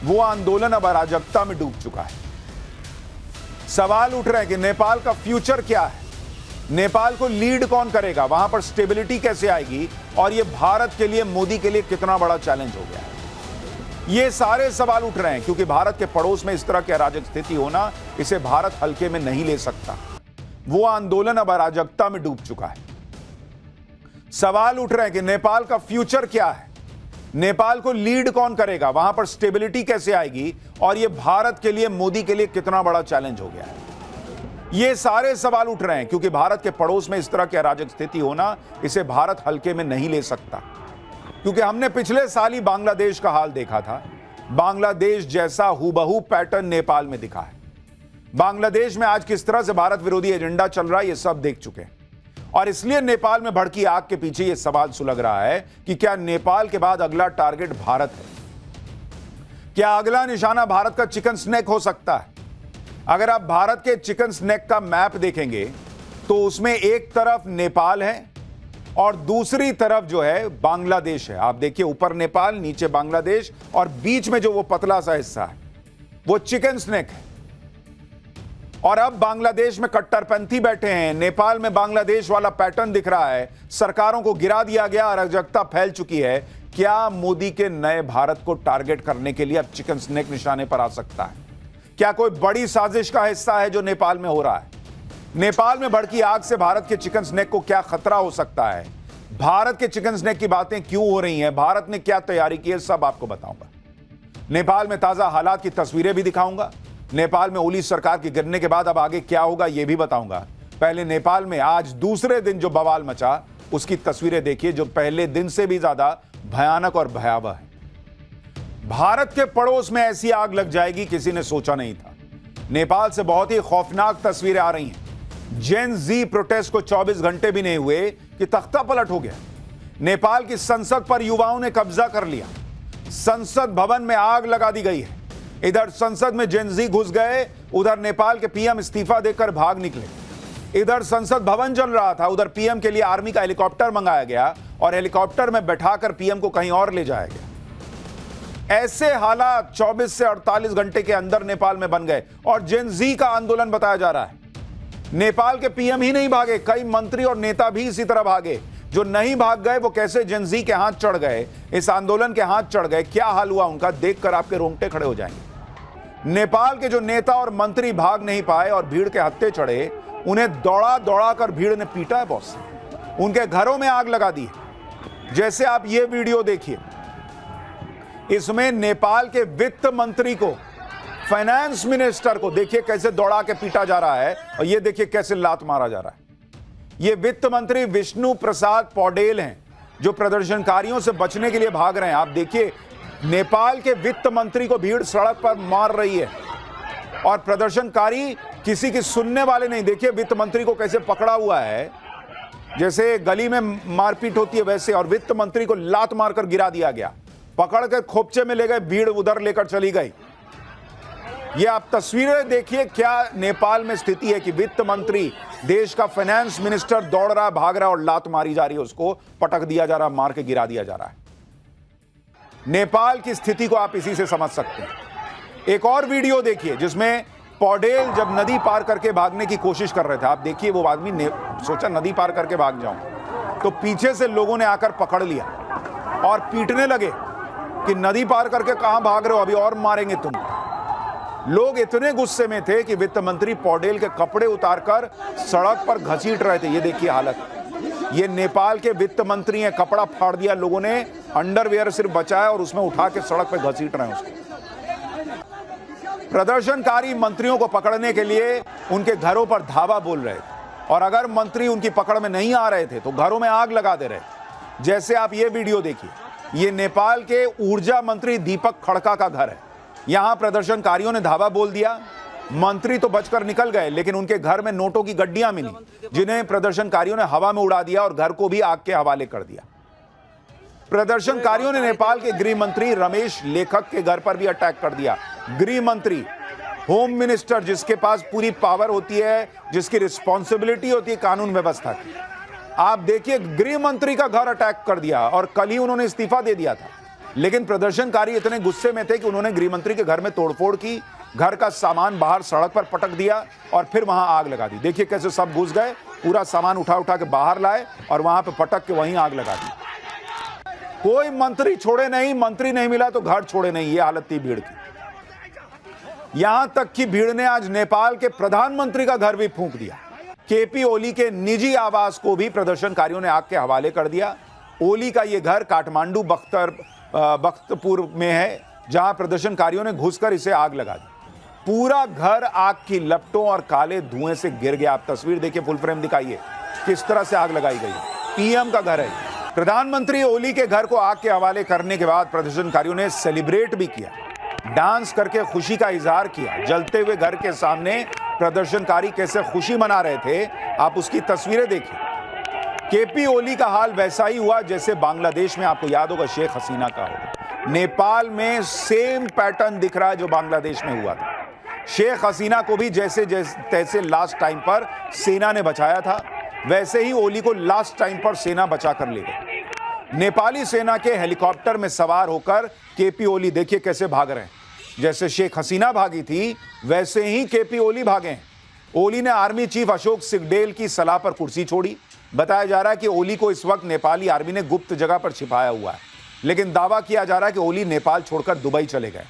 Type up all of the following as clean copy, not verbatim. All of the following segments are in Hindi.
वो आंदोलन अब अराजकता में डूब चुका है। सवाल उठ रहे हैं कि नेपाल का फ्यूचर क्या है, नेपाल को लीड कौन करेगा, वहां पर स्टेबिलिटी कैसे आएगी, और ये भारत के लिए, मोदी के लिए कितना बड़ा चैलेंज हो गया है। ये सारे सवाल उठ रहे हैं क्योंकि भारत के पड़ोस में इस तरह की अराजक स्थिति होना, इसे भारत हल्के में नहीं ले सकता। वो आंदोलन अब अराजकता में डूब चुका है। सवाल उठ रहे हैं कि नेपाल का फ्यूचर क्या है, नेपाल को लीड कौन करेगा, वहां पर स्टेबिलिटी कैसे आएगी, और ये भारत के लिए, मोदी के लिए कितना बड़ा चैलेंज हो गया है। ये सारे सवाल उठ रहे हैं क्योंकि भारत के पड़ोस में इस तरह की अराजक स्थिति होना, इसे भारत हल्के में नहीं ले सकता। क्योंकि हमने पिछले साल ही बांग्लादेश का हाल देखा था। बांग्लादेश जैसा हूबहू पैटर्न नेपाल में दिखा है। बांग्लादेश में आज किस तरह से भारत विरोधी एजेंडा चल रहा है, ये सब देख चुके हैं। और इसलिए नेपाल में भड़की आग के पीछे यह सवाल सुलग रहा है कि क्या नेपाल के बाद अगला टारगेट भारत है? क्या अगला निशाना भारत का चिकन स्नैक हो सकता है? अगर आप भारत के चिकन स्नैक का मैप देखेंगे तो उसमें एक तरफ नेपाल है और दूसरी तरफ जो है बांग्लादेश है। आप देखिए, ऊपर नेपाल, नीचे बांग्लादेश, और बीच में जो वो पतला सा हिस्सा है वो चिकन स्नैक है। और अब बांग्लादेश में कट्टरपंथी बैठे हैं, नेपाल में बांग्लादेश वाला पैटर्न दिख रहा है, सरकारों को गिरा दिया गया, अराजकता फैल चुकी है। क्या मोदी के नए भारत को टारगेट करने के लिए अब चिकन स्नैक निशाने पर आ सकता है? क्या कोई बड़ी साजिश का हिस्सा है जो नेपाल में हो रहा है? नेपाल में भड़की आग से भारत के चिकन स्नैक को क्या खतरा हो सकता है? भारत के चिकन स्नैक की बातें क्यों हो रही हैं? भारत ने क्या तैयारी की है, सब आपको बताऊंगा। नेपाल में ताजा हालात की तस्वीरें भी दिखाऊंगा। नेपाल में ओली सरकार के गिरने के बाद अब आगे क्या होगा, यह भी बताऊंगा। पहले नेपाल में आज दूसरे दिन जो बवाल मचा, उसकी तस्वीरें देखिए, जो पहले दिन से भी ज्यादा भयानक और भयावह है। भारत के पड़ोस में ऐसी आग लग जाएगी, किसी ने सोचा नहीं था। नेपाल से बहुत ही खौफनाक तस्वीरें आ रही हैं। जेन जी प्रोटेस्ट को 24 घंटे भी नहीं हुए कि तख्ता पलट हो गया। नेपाल की संसद पर युवाओं ने कब्जा कर लिया। संसद भवन में आग लगा दी गई है। इधर संसद में जेन जी घुस गए, उधर नेपाल के पीएम इस्तीफा देकर भाग निकले। इधर संसद भवन जल रहा था, उधर पीएम के लिए आर्मी का हेलीकॉप्टर मंगाया गया और हेलीकॉप्टर में बैठाकर पीएम को कहीं और ले जाया गया। ऐसे हालात 24 से 48 घंटे के अंदर नेपाल में बन गए और जेन जी का आंदोलन बताया जा रहा है। नेपाल के पीएम ही नहीं भागे, कई मंत्री और नेता भी इसी तरह भागे। जो नहीं भाग गए वो कैसे जेन जी के हाथ चढ़ गए, इस आंदोलन के हाथ चढ़ गए, क्या हाल हुआ उनका, देखकर आपके रोंगटे खड़े हो जाएंगे। नेपाल के जो नेता और मंत्री भाग नहीं पाए और भीड़ के हत्थे चढ़े, उन्हें दौड़ा दौड़ा कर भीड़ ने पीटा है बॉस। उनके घरों में आग लगा दी है। जैसे आप ये वीडियो देखिए, इसमें नेपाल के वित्त मंत्री को, फाइनेंस मिनिस्टर को देखिए कैसे दौड़ा के पीटा जा रहा है, और ये देखिए कैसे लात मारा जा रहा है। ये वित्त मंत्री विष्णु प्रसाद पौडेल हैं, जो प्रदर्शनकारियों से बचने के लिए भाग रहे हैं। आप देखिए, नेपाल के वित्त मंत्री को भीड़ सड़क पर मार रही है और प्रदर्शनकारी किसी की सुनने वाले नहीं। देखिए वित्त मंत्री को कैसे पकड़ा हुआ है, जैसे गली में मारपीट होती है वैसे, और वित्त मंत्री को लात मारकर गिरा दिया गया। पकड़ कर खोपचे में ले गए, भीड़ उधर लेकर चली गई। ये आप तस्वीरें देखिए, क्या नेपाल में स्थिति है कि वित्त मंत्री, देश का फाइनेंस मिनिस्टर दौड़ रहा है, भाग रहा है और लात मारी जा रही है, उसको पटक दिया जा रहा है, मार के गिरा दिया जा रहा है। नेपाल की स्थिति को आप इसी से समझ सकते हैं। एक और वीडियो देखिए जिसमें पौडेल जब नदी पार करके भागने की कोशिश कर रहे थे। आप देखिए, वो आदमी ने सोचा नदी पार करके भाग जाऊं, तो पीछे से लोगों ने आकर पकड़ लिया और पीटने लगे कि नदी पार करके कहां भाग रहे हो, अभी और मारेंगे तुम। लोग इतने गुस्से में थे कि वित्त मंत्री पौडेल के कपड़े उतारकर सड़क पर घसीट रहे थे। ये देखिए हालत, ये नेपाल के वित्त मंत्री हैं, कपड़ा फाड़ दिया लोगों ने, अंडरवेयर सिर्फ बचाया और उसमें उठा के सड़क पर घसीट रहे हैं उसको। प्रदर्शनकारी मंत्रियों को पकड़ने के लिए उनके घरों पर धावा बोल रहे थे, और अगर मंत्री उनकी पकड़ में नहीं आ रहे थे तो घरों में आग लगा दे रहे थे। जैसे आप ये वीडियो देखिए, ये नेपाल के ऊर्जा मंत्री दीपक खड़का का घर है। यहां प्रदर्शनकारियों ने धावा बोल दिया, मंत्री तो बचकर निकल गए, लेकिन उनके घर में नोटों की गड्डियां मिली, जिन्हें प्रदर्शनकारियों ने हवा में उड़ा दिया और घर को भी आग के हवाले कर दिया। प्रदर्शनकारियों ने नेपाल के गृह मंत्री रमेश लेखक के घर पर भी अटैक कर दिया। गृह मंत्री, होम मिनिस्टर, जिसके पास पूरी पावर होती है, जिसकी रिस्पॉन्सिबिलिटी होती है कानून व्यवस्था की। आप देखिए, गृह मंत्री का घर अटैक कर दिया और कल ही उन्होंने इस्तीफा दे दिया था। लेकिन प्रदर्शनकारी इतने गुस्से में थे कि उन्होंने गृहमंत्री के घर में तोड़फोड़ की, घर का सामान बाहर सड़क पर पटक दिया और फिर वहां आग लगा दी। देखिए कैसे सब घुस गए, पूरा सामान उठा उठा के बाहर लाए और वहां पे पटक के वहीं आग लगा दी। कोई मंत्री छोड़े नहीं, मंत्री नहीं मिला तो घर छोड़े नहीं, ये हालत थी भीड़ की। यहां तक कि भीड़ ने आज नेपाल के प्रधानमंत्री का घर भी फूंक दिया। केपी ओली के निजी आवास को भी प्रदर्शनकारियों ने आग के हवाले कर दिया। ओली का यह घर काठमांडू बख्तपुर में है, जहां प्रदर्शनकारियों ने घुसकर इसे आग लगा दी। पूरा घर आग की लपटों और काले धुएं से गिर गया। आप तस्वीर देखिए, फुल फ्रेम दिखाइए किस तरह से आग लगाई गई। पीएम का घर है। प्रधानमंत्री ओली के घर को आग के हवाले करने के बाद प्रदर्शनकारियों ने सेलिब्रेट भी किया, डांस करके खुशी का इजहार किया। जलते हुए घर के सामने प्रदर्शनकारी कैसे खुशी मना रहे थे, आप उसकी तस्वीरें देखिए। केपी ओली का हाल वैसा ही हुआ जैसे बांग्लादेश में, आपको याद होगा, शेख हसीना का होगा। नेपाल में सेम पैटर्न दिख रहा है जो बांग्लादेश में हुआ था। शेख हसीना को भी जैसे तैसे लास्ट टाइम पर सेना ने बचाया था, वैसे ही ओली को लास्ट टाइम पर सेना बचा कर ले गई। नेपाली सेना के हेलीकॉप्टर में सवार होकर केपी ओली देखिए कैसे भाग रहे हैं। जैसे शेख हसीना भागी थी वैसे ही केपी ओली भागे हैं। ओली ने आर्मी चीफ अशोक सिगडेल की सलाह पर कुर्सी छोड़ी। बताया जा रहा है कि ओली को इस वक्त नेपाली आर्मी ने गुप्त जगह पर छिपाया हुआ है, लेकिन दावा किया जा रहा है कि ओली नेपाल छोड़कर दुबई चले गए।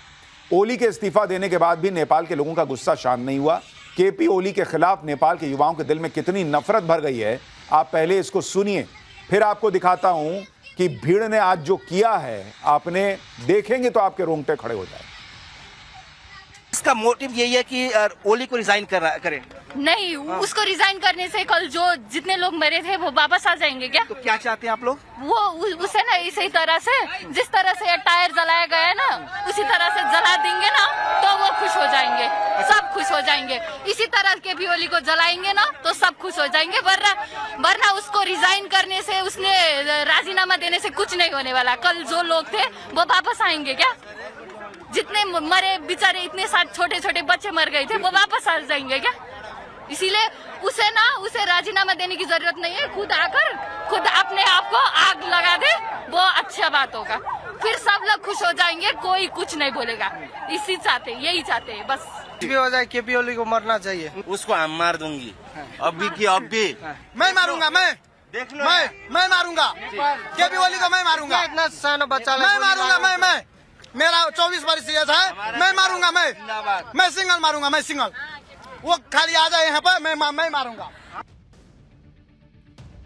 ओली के इस्तीफा देने के बाद भी नेपाल के लोगों का गुस्सा शांत नहीं हुआ। केपी ओली के खिलाफ नेपाल के युवाओं के दिल में कितनी नफरत भर गई है, आप पहले इसको सुनिए, फिर आपको दिखाता हूं कि भीड़ ने आज जो किया है, आपने देखेंगे तो आपके रोंगटे खड़े हो जाए। इसका मोटिव यही है कि ओली को रिजाइन करें। नहीं, उसको रिजाइन करने से कल जो जितने लोग मरे थे वो वापस आ जाएंगे क्या? तो क्या चाहते हैं आप लोग? वो उसे ना इसी तरह से, जिस तरह से टायर जलाया गया है ना, उसी तरह से जला देंगे ना तो वो खुश हो जाएंगे, सब खुश हो जाएंगे। इसी तरह के भी ओली को जलाएंगे ना तो सब खुश हो जाएंगे। वरना उसको रिजाइन करने से, उसने राजीनामा देने से कुछ नहीं होने वाला। कल जो लोग थे वो वापस आएंगे क्या? जितने मरे बेचारे, इतने सारे छोटे छोटे बच्चे मर गए थे, वो वापस आ जाएंगे क्या? इसीलिए उसे राजीनामा देने की जरूरत नहीं है। खुद अपने आप को आग लगा दे, वो अच्छा बात होगा। फिर सब लोग खुश हो जाएंगे, कोई कुछ नहीं बोलेगा। यही चाहते हैं बस। भी हो जाए, केपी ओली को मरना चाहिए। उसको हम मार दूंगी, अभी की अभी। मैं मारूंगा, मैं देख लो, मैं मारूंगा केपी ओली को, मैं मारूंगा। इतना साना बच्चा, मैं मारूंगा। मैं मेरा 24 वर्ष एज है, मैं मारूंगा। मैं सिंगल मारूंगा, मैं सिंगल। वो खाली आ जाए यहाँ पर, मैं मारूंगा।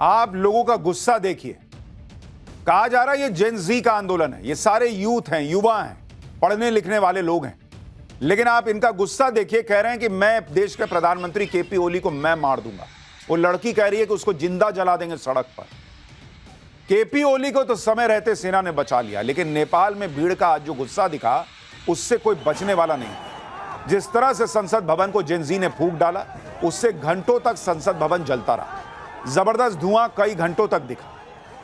आप लोगों का गुस्सा देखिए। कहा जा रहा है ये जेन जी का आंदोलन है, ये सारे यूथ हैं, युवा हैं, पढ़ने लिखने वाले लोग हैं, लेकिन आप इनका गुस्सा देखिए। कह रहे हैं कि मैं देश के प्रधानमंत्री केपी ओली को मैं मार दूंगा। वो लड़की कह रही है कि उसको जिंदा जला देंगे सड़क पर। केपी ओली को तो समय रहते सेना ने बचा लिया, लेकिन नेपाल में भीड़ का आज जो गुस्सा दिखा, उससे कोई बचने वाला नहीं। जिस तरह से संसद भवन को जेन जी ने फूंक डाला, उससे घंटों तक संसद भवन जलता रहा। जबरदस्त धुआं कई घंटों तक दिखा।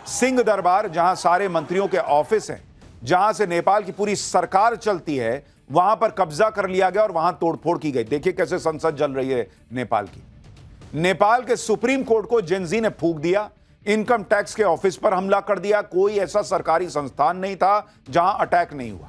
सिंह दरबार, जहां सारे मंत्रियों के ऑफिस हैं, जहां से नेपाल की पूरी सरकार चलती है, वहां पर कब्जा कर लिया गया और वहां तोड़फोड़ की गई। देखिए कैसे संसद जल रही है नेपाल की। नेपाल के सुप्रीम कोर्ट को जेन जी ने फूंक दिया। इनकम टैक्स के ऑफिस पर हमला कर दिया। कोई ऐसा सरकारी संस्थान नहीं था जहां अटैक नहीं हुआ।